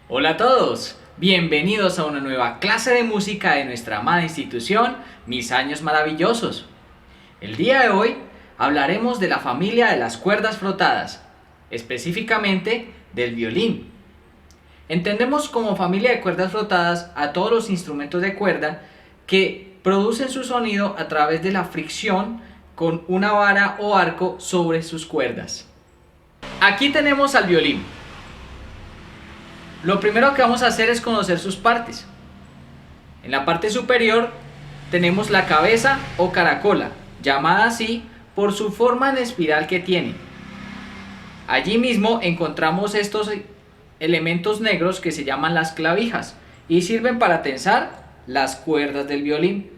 Hola a todos, bienvenidos a una nueva clase de música de nuestra amada institución, Mis Años Maravillosos. El día de hoy hablaremos de la familia de las cuerdas frotadas, específicamente del violín. Entendemos como familia de cuerdas frotadas a todos los instrumentos de cuerda que producen su sonido a través de la fricción con una vara o arco sobre sus cuerdas. Aquí tenemos al violín. Lo primero que vamos a hacer es conocer sus partes. En la parte superior tenemos la cabeza o caracola, llamada así por su forma en espiral que tiene. Allí mismo encontramos estos elementos negros que se llaman las clavijas y sirven para tensar las cuerdas del violín.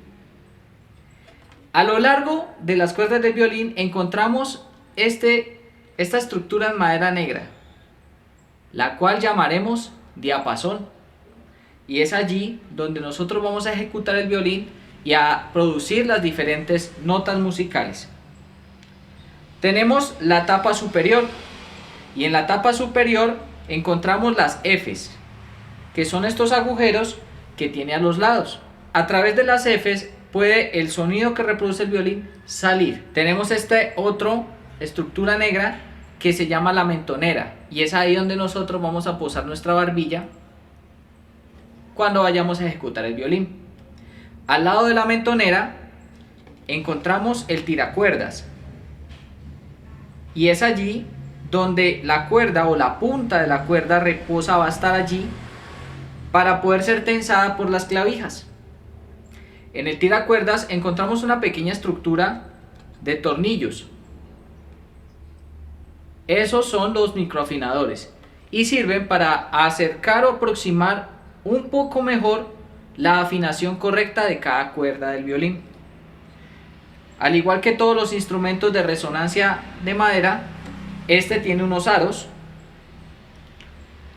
A lo largo de las cuerdas del violín encontramos esta estructura en madera negra, la cual llamaremos diapasón, y es allí donde nosotros vamos a ejecutar el violín y a producir las diferentes notas musicales. Tenemos la tapa superior, y en la tapa superior encontramos las Fs, que son estos agujeros que tiene a los lados. A través de las Fs puede el sonido que reproduce el violín salir. Tenemos otra estructura negra que se llama la mentonera, y es ahí donde nosotros vamos a posar nuestra barbilla cuando vayamos a ejecutar el violín. Al lado de la mentonera encontramos el tiracuerdas, y es allí donde la cuerda o la punta de la cuerda reposa, va a estar allí para poder ser tensada por las clavijas. En el tiracuerdas encontramos una pequeña estructura de tornillos. Esos son los microafinadores y sirven para acercar o aproximar un poco mejor la afinación correcta de cada cuerda del violín. Al igual que todos los instrumentos de resonancia de madera, este tiene unos aros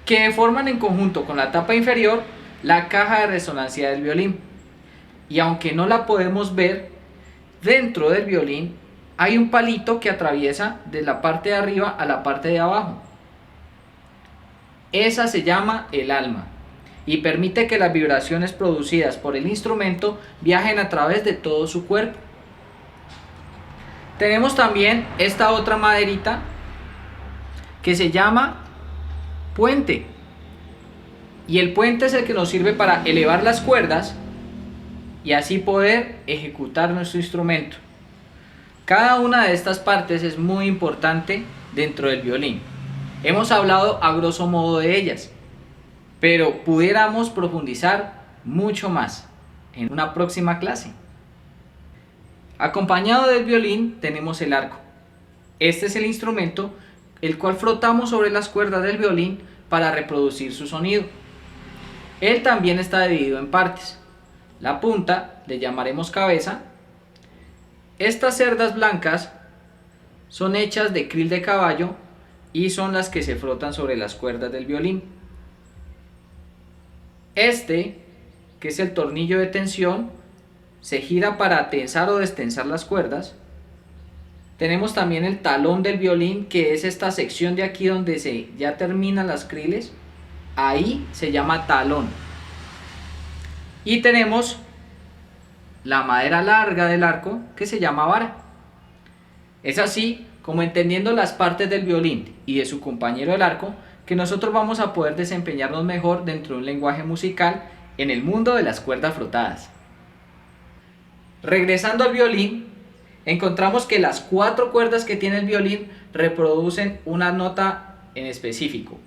que forman en conjunto con la tapa inferior la caja de resonancia del violín. Y aunque no la podemos ver, dentro del violín hay un palito que atraviesa de la parte de arriba a la parte de abajo. Esa se llama el alma y permite que las vibraciones producidas por el instrumento viajen a través de todo su cuerpo. Tenemos también esta otra maderita que se llama puente, y el puente es el que nos sirve para elevar las cuerdas y así poder ejecutar nuestro instrumento. Cada una de estas partes es muy importante dentro del violín. Hemos hablado a grosso modo de ellas, pero pudiéramos profundizar mucho más en una próxima clase. Acompañado del violín tenemos el arco. Este es el instrumento el cual frotamos sobre las cuerdas del violín para reproducir su sonido. Él también está dividido en partes. La punta le llamaremos cabeza. Estas cerdas blancas son hechas de crin de caballo y son las que se frotan sobre las cuerdas del violín. Que es el tornillo de tensión, se gira para tensar o destensar las cuerdas. Tenemos también el talón del violín, que es esta sección de aquí donde ya terminan las criles. Ahí se llama talón. Y tenemos la madera larga del arco, que se llama vara. Es así como, entendiendo las partes del violín y de su compañero el arco, que nosotros vamos a poder desempeñarnos mejor dentro de un lenguaje musical en el mundo de las cuerdas frotadas. Regresando al violín, encontramos que las 4 cuerdas que tiene el violín reproducen una nota en específico.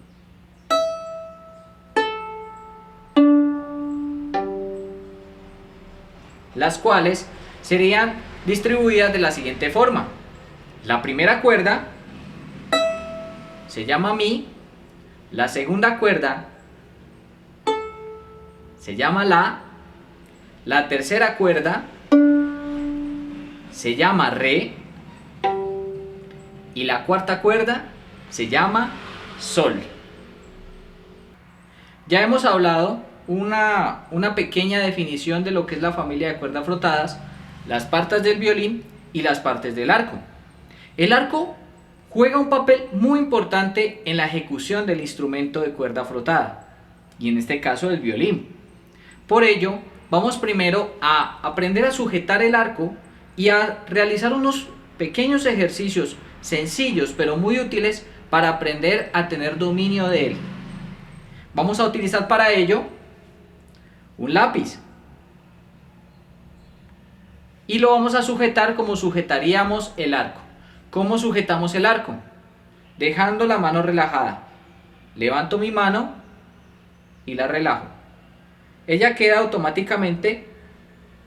Las cuales serían distribuidas de la siguiente forma. La primera cuerda se llama mi, la segunda cuerda se llama la tercera cuerda se llama re y la cuarta cuerda se llama sol. Ya hemos hablado una pequeña definición de lo que es la familia de cuerdas frotadas, las partes del violín y las partes del arco. El arco juega un papel muy importante en la ejecución del instrumento de cuerda frotada, y en este caso del violín. Por ello, vamos primero a aprender a sujetar el arco y a realizar unos pequeños ejercicios sencillos pero muy útiles para aprender a tener dominio de él. Vamos a utilizar para ello un lápiz y lo vamos a sujetar como sujetaríamos el arco. ¿Cómo sujetamos el arco? Dejando la mano relajada. Levanto mi mano y la relajo. Ella queda automáticamente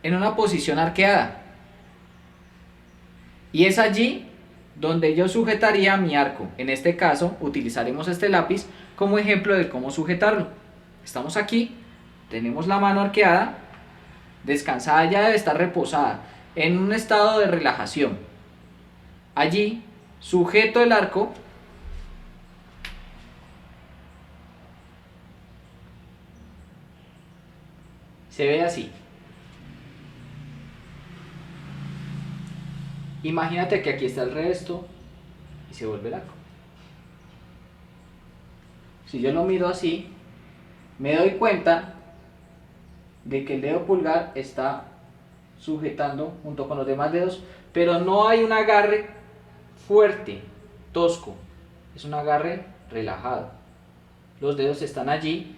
en una posición arqueada. Y es allí donde yo sujetaría mi arco. En este caso utilizaremos este lápiz como ejemplo de cómo sujetarlo. Estamos aquí, tenemos la mano arqueada, descansada, ya debe estar reposada, en un estado de relajación. Allí sujeto el arco se ve así. Imagínate que aquí está el resto y se vuelve el arco. Si yo lo miro así, me doy cuenta de que el dedo pulgar está sujetando junto con los demás dedos, pero no hay un agarre fuerte, tosco, es un agarre relajado. Los dedos están allí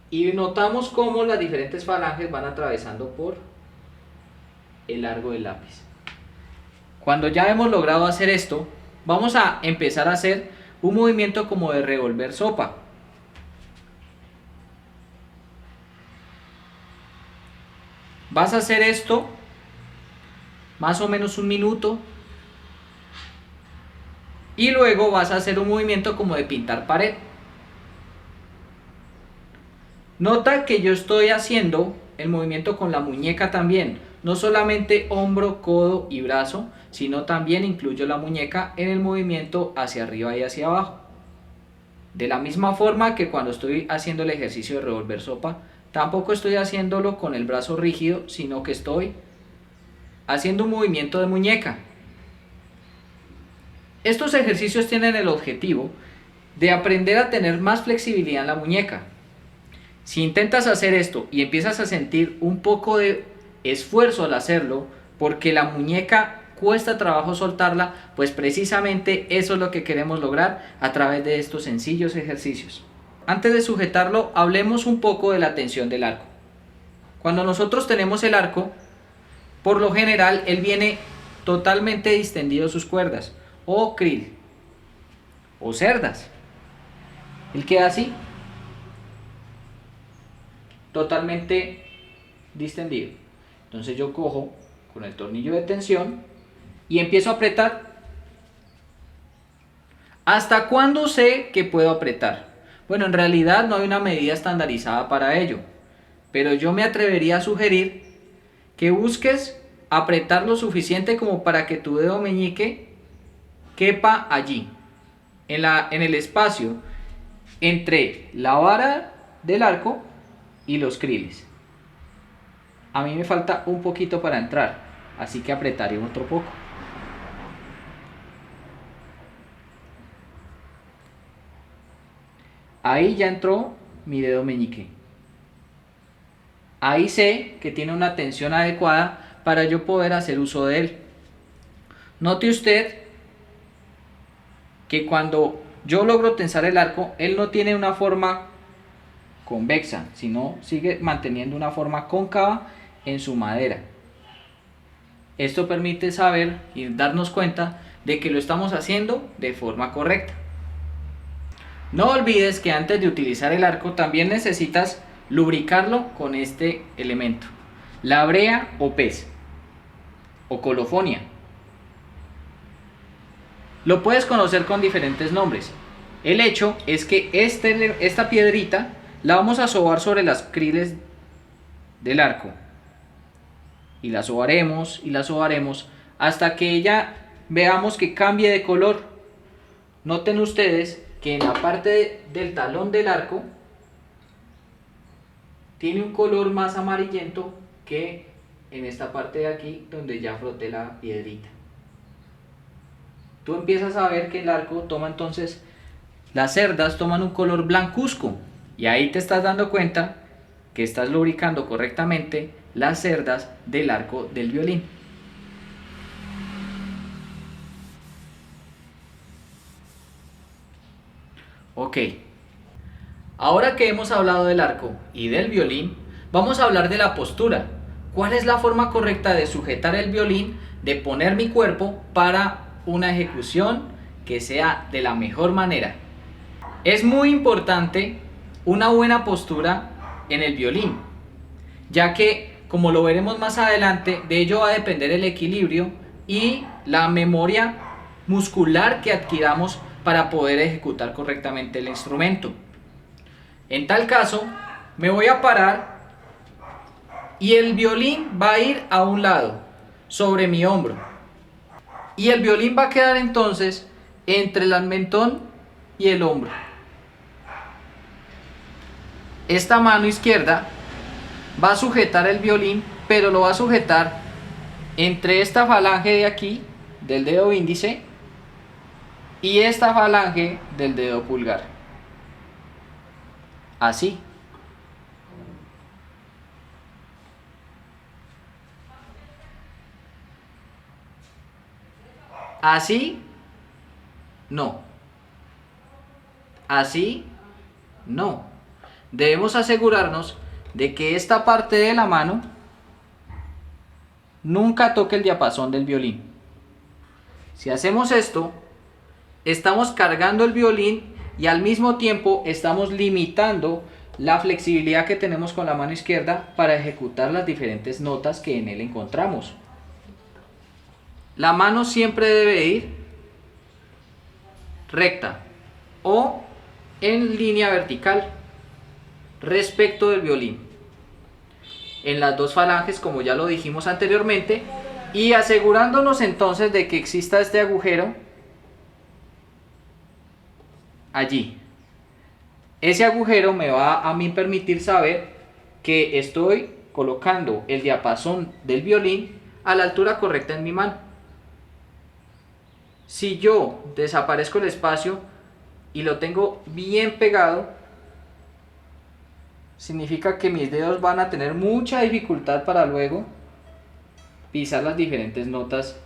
y notamos cómo las diferentes falanges van atravesando por el largo del lápiz. Cuando ya hemos logrado hacer esto, vamos a empezar a hacer un movimiento como de revolver sopa. Vas a hacer esto más o menos 1 minuto y luego vas a hacer un movimiento como de pintar pared. Nota que yo estoy haciendo el movimiento con la muñeca también, no solamente hombro, codo y brazo, sino también incluyo la muñeca en el movimiento hacia arriba y hacia abajo. De la misma forma que cuando estoy haciendo el ejercicio de revolver sopa, tampoco estoy haciéndolo con el brazo rígido, sino que estoy haciendo un movimiento de muñeca. Estos ejercicios tienen el objetivo de aprender a tener más flexibilidad en la muñeca. Si intentas hacer esto y empiezas a sentir un poco de esfuerzo al hacerlo, porque la muñeca cuesta trabajo soltarla, pues precisamente eso es lo que queremos lograr a través de estos sencillos ejercicios. Antes de sujetarlo, hablemos un poco de la tensión del arco. Cuando nosotros tenemos el arco, por lo general él viene totalmente distendido sus cuerdas, o krill, o cerdas. Él queda así, totalmente distendido. Entonces yo cojo con el tornillo de tensión y empiezo a apretar. ¿Hasta cuándo sé que puedo apretar? Bueno, en realidad no hay una medida estandarizada para ello, pero yo me atrevería a sugerir que busques apretar lo suficiente como para que tu dedo meñique quepa allí, en el espacio entre la vara del arco y los kriles. A mí me falta un poquito para entrar, así que apretaré otro poco. Ahí ya entró mi dedo meñique. Ahí sé que tiene una tensión adecuada para yo poder hacer uso de él. Note usted que cuando yo logro tensar el arco, él no tiene una forma convexa, sino sigue manteniendo una forma cóncava en su madera. Esto permite saber y darnos cuenta de que lo estamos haciendo de forma correcta. No olvides que antes de utilizar el arco también necesitas lubricarlo con este elemento, la brea o pez o colofonia. Lo puedes conocer con diferentes nombres. El hecho es que esta piedrita la vamos a sobar sobre las kriles del arco y la sobaremos hasta que ella veamos que cambie de color. Noten ustedes que en la parte del talón del arco tiene un color más amarillento que en esta parte de aquí donde ya froté la piedrita. Tú empiezas a ver que el arco toma entonces, las cerdas toman un color blancuzco. Y ahí te estás dando cuenta que estás lubricando correctamente las cerdas del arco del violín. Ok, ahora que hemos hablado del arco y del violín, vamos a hablar de la postura. ¿Cuál es la forma correcta de sujetar el violín, de poner mi cuerpo para una ejecución que sea de la mejor manera? Es muy importante una buena postura en el violín, ya que, como lo veremos más adelante, de ello va a depender el equilibrio y la memoria muscular que adquiramos para poder ejecutar correctamente el instrumento. En tal caso, me voy a parar y el violín va a ir a un lado, sobre mi hombro. Y el violín va a quedar entonces entre el mentón y el hombro. Esta mano izquierda va a sujetar el violín, pero lo va a sujetar entre esta falange de aquí, del dedo índice, y esta falange del dedo pulgar. Así. Así, no. Así, no. Debemos asegurarnos de que esta parte de la mano nunca toque el diapasón del violín. Si hacemos esto, estamos cargando el violín y al mismo tiempo estamos limitando la flexibilidad que tenemos con la mano izquierda para ejecutar las diferentes notas que en él encontramos. La mano siempre debe ir recta o en línea vertical respecto del violín, en las dos falanges, como ya lo dijimos anteriormente, y asegurándonos entonces de que exista este agujero allí. Ese agujero me va a mí permitir saber que estoy colocando el diapasón del violín a la altura correcta en mi mano. Si yo desaparezco el espacio y lo tengo bien pegado, significa que mis dedos van a tener mucha dificultad para luego pisar las diferentes notas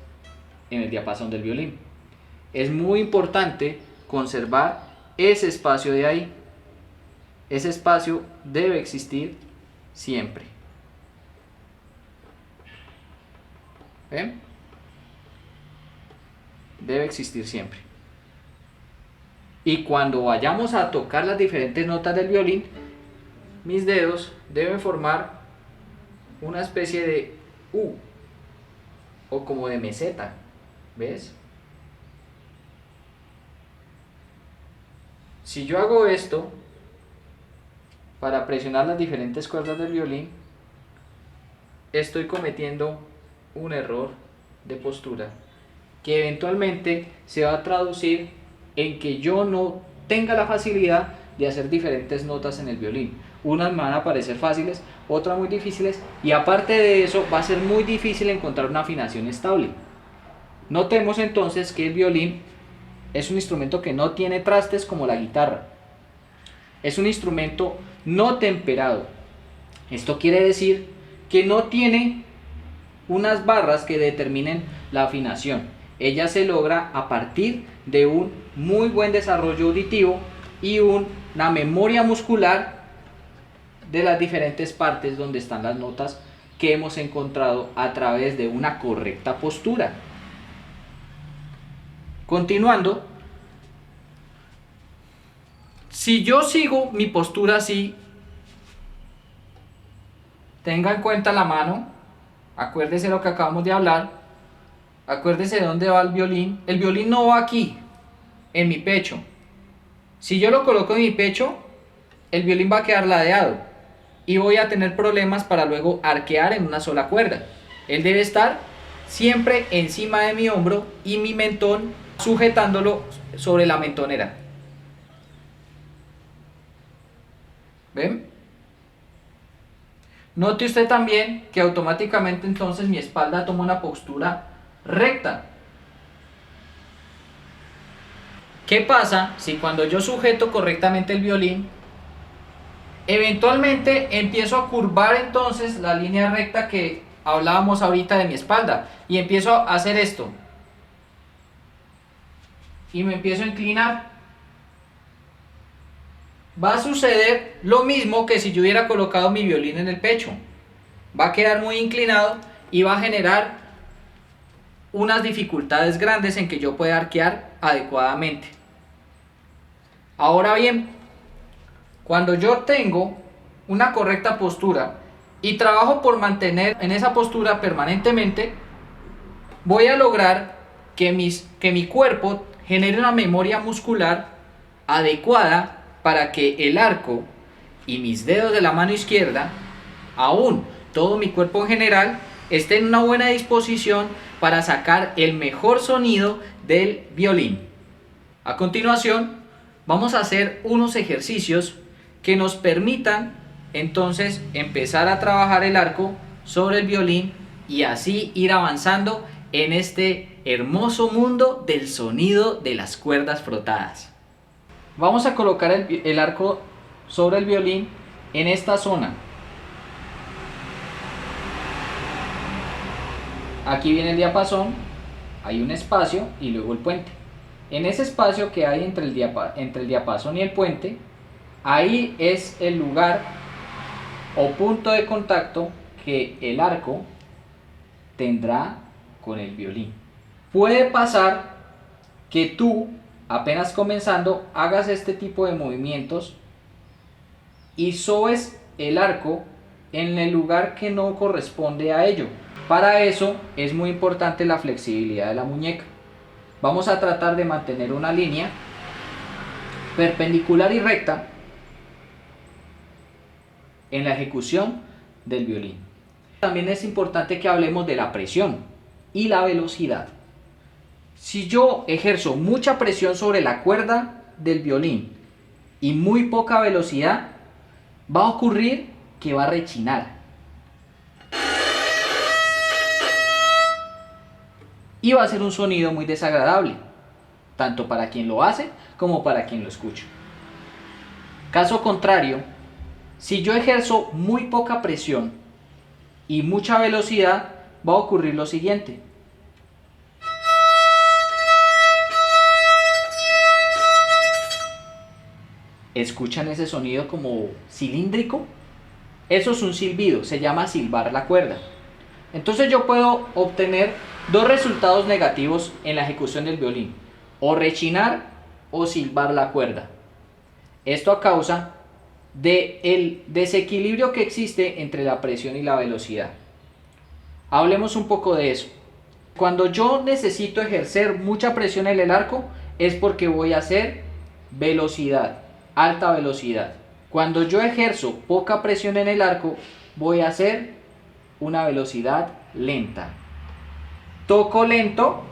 en el diapasón del violín. Es muy importante conservar ese espacio de ahí. Ese espacio debe existir siempre. ¿Ven? Debe existir siempre. Y cuando vayamos a tocar las diferentes notas del violín, mis dedos deben formar una especie de U o como de meseta. ¿Ves? Si yo hago esto para presionar las diferentes cuerdas del violín, estoy cometiendo un error de postura que eventualmente se va a traducir en que yo no tenga la facilidad de hacer diferentes notas en el violín. Unas me van a parecer fáciles, otras muy difíciles, y aparte de eso va a ser muy difícil encontrar una afinación estable. Notemos entonces que el violín es un instrumento que no tiene trastes como la guitarra. Es un instrumento no temperado. Esto quiere decir que no tiene unas barras que determinen la afinación. Ella se logra a partir de un muy buen desarrollo auditivo y una memoria muscular de las diferentes partes donde están las notas que hemos encontrado a través de una correcta postura. Continuando, si yo sigo mi postura así, tenga en cuenta la mano, acuérdese lo que acabamos de hablar, acuérdese de dónde va el violín no va aquí, en mi pecho. Si yo lo coloco en mi pecho, el violín va a quedar ladeado y voy a tener problemas para luego arquear en una sola cuerda. Él debe estar siempre encima de mi hombro y mi mentón sujetándolo sobre la mentonera. ¿Ven? Note usted también que automáticamente entonces mi espalda toma una postura recta. ¿Qué pasa si cuando yo sujeto correctamente el violín, Eventualmente empiezo a curvar entonces la línea recta que hablábamos ahorita de mi espalda y empiezo a hacer esto y me empiezo a inclinar. Va a suceder lo mismo que si yo hubiera colocado mi violín en el pecho. Va a quedar muy inclinado y va a generar unas dificultades grandes en que yo pueda arquear adecuadamente. Ahora bien, cuando yo tengo una correcta postura y trabajo por mantener en esa postura permanentemente, voy a lograr que mi cuerpo genere una memoria muscular adecuada para que el arco y mis dedos de la mano izquierda, aún todo mi cuerpo en general, esté en una buena disposición para sacar el mejor sonido del violín. A continuación, vamos a hacer unos ejercicios que nos permitan entonces empezar a trabajar el arco sobre el violín y así ir avanzando en este hermoso mundo del sonido de las cuerdas frotadas. Vamos a colocar el arco sobre el violín en esta zona. Aquí viene el diapasón, hay un espacio y luego el puente. En ese espacio que hay entre el diapasón y el puente, ahí es el lugar o punto de contacto que el arco tendrá con el violín. Puede pasar que tú, apenas comenzando, hagas este tipo de movimientos y sobes el arco en el lugar que no corresponde a ello. Para eso es muy importante la flexibilidad de la muñeca. Vamos a tratar de mantener una línea perpendicular y recta en la ejecución del violín. También es importante que hablemos de la presión y la velocidad. Si yo ejerzo mucha presión sobre la cuerda del violín y muy poca velocidad, va a ocurrir que va a rechinar. Y va a ser un sonido muy desagradable, tanto para quien lo hace como para quien lo escucha. Caso contrario, si yo ejerzo muy poca presión y mucha velocidad, va a ocurrir lo siguiente. ¿Escuchan ese sonido como cilíndrico? Eso es un silbido, se llama silbar la cuerda. Entonces yo puedo obtener dos resultados negativos en la ejecución del violín: o rechinar o silbar la cuerda. Esto a causa del desequilibrio que existe entre la presión y la velocidad. Hablemos un poco de eso. Cuando yo necesito ejercer mucha presión en el arco es porque voy a hacer velocidad, alta velocidad. Cuando yo ejerzo poca presión en el arco voy a hacer una velocidad lenta. Toco lento.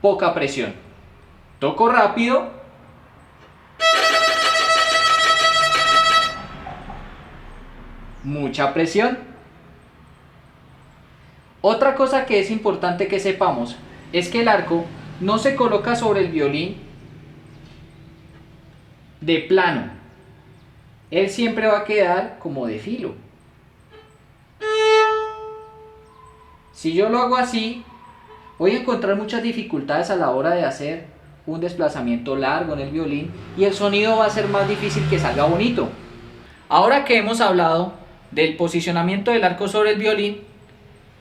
Poca presión. Toco rápido. Mucha presión. Otra cosa que es importante que sepamos es que el arco no se coloca sobre el violín de plano. Él siempre va a quedar como de filo. Si yo lo hago así, voy a encontrar muchas dificultades a la hora de hacer un desplazamiento largo en el violín y el sonido va a ser más difícil que salga bonito. Ahora que hemos hablado del posicionamiento del arco sobre el violín,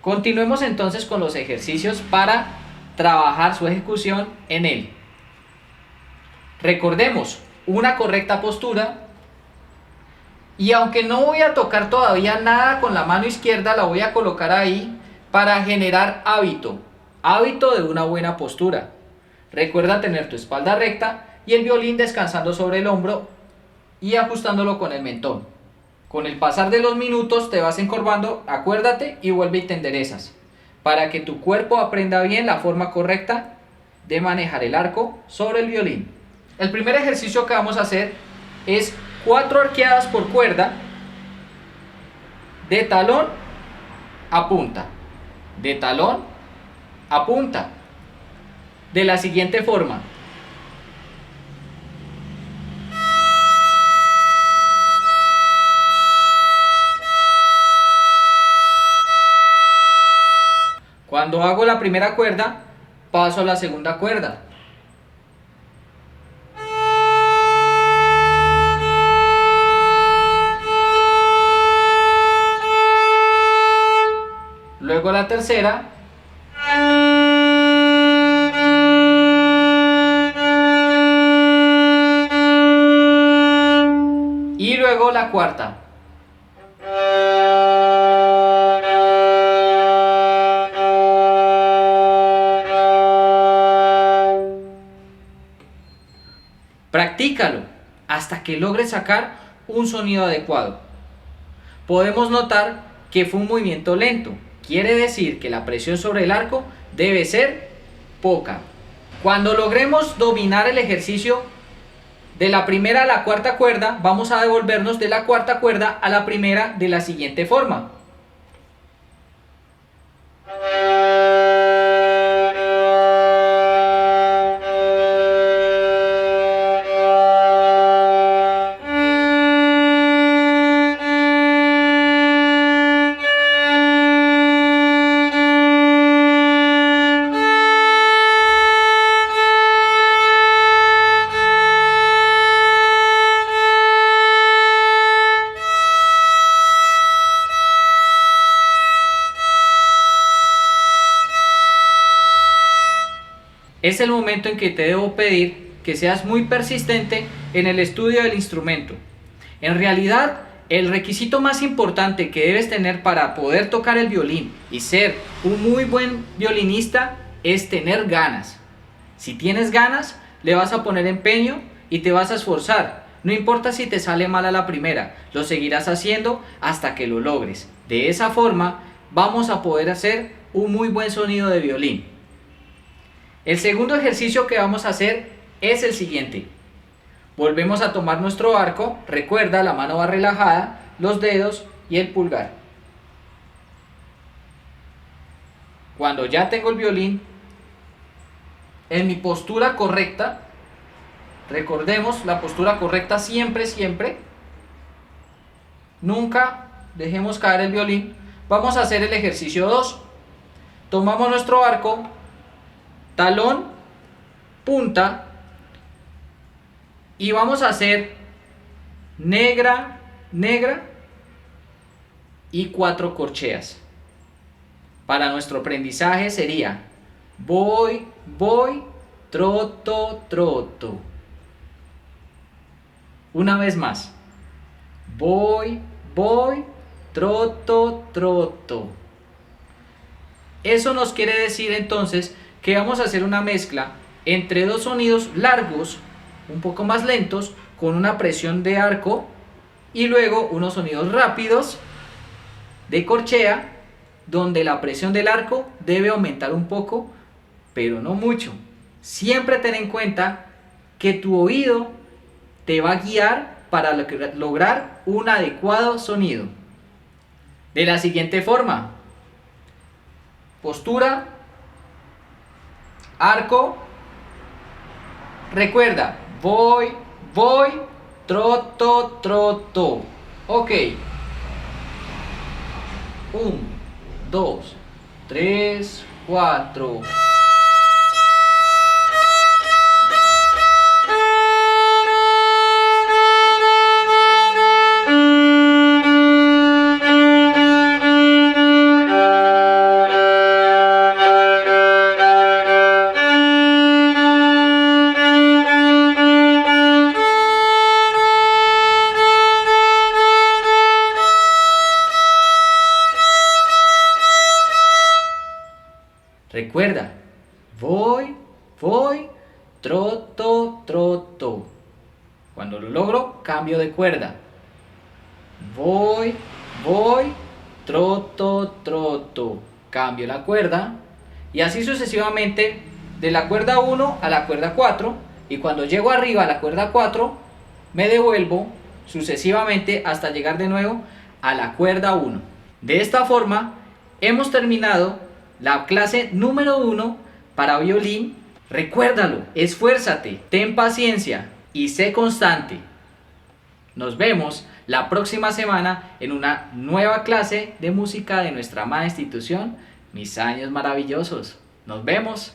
continuemos entonces con los ejercicios para trabajar su ejecución en él. Recordemos, una correcta postura, y aunque no voy a tocar todavía nada con la mano izquierda, la voy a colocar ahí para generar hábito de una buena postura. Recuerda tener tu espalda recta y el violín descansando sobre el hombro y ajustándolo con el mentón. Con el pasar de los minutos te vas encorvando, acuérdate, y vuelve y te enderezas, para que tu cuerpo aprenda bien la forma correcta de manejar el arco sobre el violín. El primer ejercicio que vamos a hacer es 4 arqueadas por cuerda, de talón a punta, de talón Apunta de la siguiente forma. Cuando hago la primera cuerda, paso a la segunda cuerda. Luego la tercera. Y luego la cuarta. Practícalo hasta que logres sacar un sonido adecuado. Podemos notar que fue un movimiento lento. Quiere decir que la presión sobre el arco debe ser poca. Cuando logremos dominar el ejercicio de la primera a la cuarta cuerda, vamos a devolvernos de la cuarta cuerda a la primera de la siguiente forma. Es el momento en que te debo pedir que seas muy persistente en el estudio del instrumento. En realidad, el requisito más importante que debes tener para poder tocar el violín y ser un muy buen violinista es tener ganas. Si tienes ganas, le vas a poner empeño y te vas a esforzar. No importa si te sale mal a la primera, lo seguirás haciendo hasta que lo logres. De esa forma, vamos a poder hacer un muy buen sonido de violín. El segundo ejercicio que vamos a hacer es el siguiente. Volvemos a tomar nuestro arco, recuerda, la mano va relajada, los dedos y el pulgar. Cuando ya tengo el violín en mi postura correcta, recordemos la postura correcta siempre, nunca dejemos caer el violín. Vamos a hacer el ejercicio 2. Tomamos nuestro arco, talón, punta, y vamos a hacer negra, negra y 4 corcheas. Para nuestro aprendizaje sería voy, voy, troto, troto. Una vez más, voy, voy, troto, troto. Eso nos quiere decir entonces que vamos a hacer una mezcla entre dos sonidos largos, un poco más lentos, con una presión de arco, y luego unos sonidos rápidos de corchea, donde la presión del arco debe aumentar un poco, pero no mucho. Siempre ten en cuenta que tu oído te va a guiar para lograr un adecuado sonido. De la siguiente forma: postura, arco, recuerda, voy, voy, troto, troto. Ok. 1, 2, 3, 4. Recuerda, voy, voy, troto, troto. Cuando lo logro, cambio de cuerda. Voy, voy, troto, troto. Cambio la cuerda. Y así sucesivamente, de la cuerda 1 a la cuerda 4. Y cuando llego arriba a la cuerda 4, me devuelvo sucesivamente hasta llegar de nuevo a la cuerda 1. De esta forma, hemos terminado la clase número 1 para violín. Recuérdalo, esfuérzate, ten paciencia y sé constante. Nos vemos la próxima semana en una nueva clase de música de nuestra amada institución, Mis Años Maravillosos. Nos vemos.